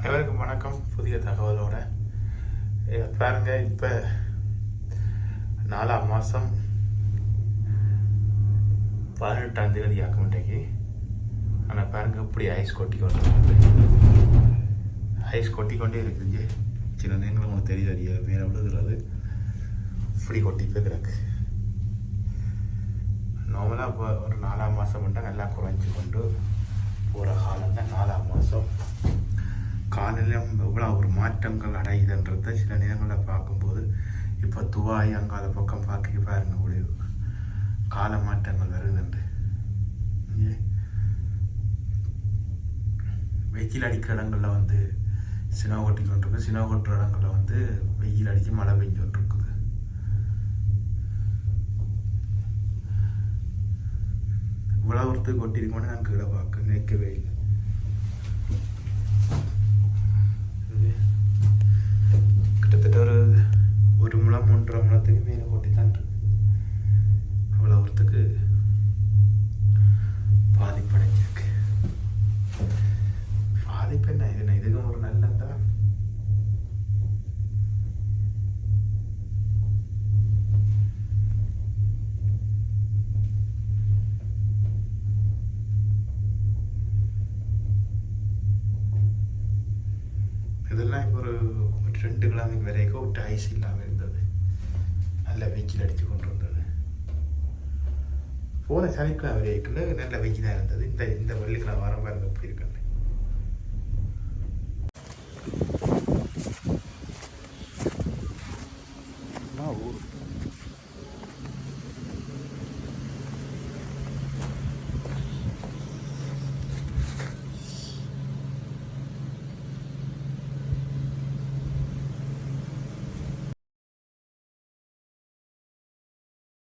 அனைவருக்கும் வணக்கம். புதிய தகவலோட பாருங்க, இப்போ 4ஆம் மாதம் 18ஆம் தேதி ஆக்கமிட்டைக்கு. ஆனால் பாருங்க, இப்படி ஐஸ் கொட்டி கொண்டே இருக்குது. சில நேரங்கள் உங்களுக்கு தெரியாது, மேலே விழுதுறது இப்படி கொட்டி போய் கிடக்கு. நார்மலாக இப்போ ஒரு 4ஆம் மாதம் மட்டும் நல்லா குறைஞ்சி கொண்டு போகிற காலம் தான் 4ஆம் மாதம். காலையில் எவ்வளோ ஒரு மாற்றங்கள் அடையுதுன்றத சில நேரங்களில் பார்க்கும்போது இப்போ துவாய் அங்கால பக்கம் பார்க்க பாருங்க, ஒளிவு கால மாற்றங்கள் வருதுண்டு. வெயில் அடிக்கிற இடங்களில் வந்து சினோ கொட்டி கொண்டிருக்கு, சினோ கொட்டுற இடங்களில் வந்து வெயில் அடித்து மழை பெஞ்சு கொண்டிருக்குது. இவ்வளோ ஒருத்தர் கொட்டிருக்கோன்னு நான் கீழே பார்க்க நிற்கவே இல்லை. கிட்டத்தட்ட ஒரு முழம் 1.5 முழத்துக்கு மேலே கொட்டித்தான் இருக்கு. அவ்வளோ ஒருத்துக்கு பாதிப்படைஞ்சிருக்கு. பாதிப்பு என்ன, இதுக்கும் ஒரு நல்லதான். இதெல்லாம் இப்போ ஒரு 2 கிழமைக்கு வரைக்கும் விட்டு ஐஸ் இல்லாமல் இருந்தது. நல்ல வெயில் அடித்து கொண்டு வந்தது. போன சனிக்கிழமை வரைக்கும் நல்ல வெயிலாக இருந்தது. இந்த வெள்ளிக்கிழமை வாரம் பாருங்க எப்படி இருக்குன்னு.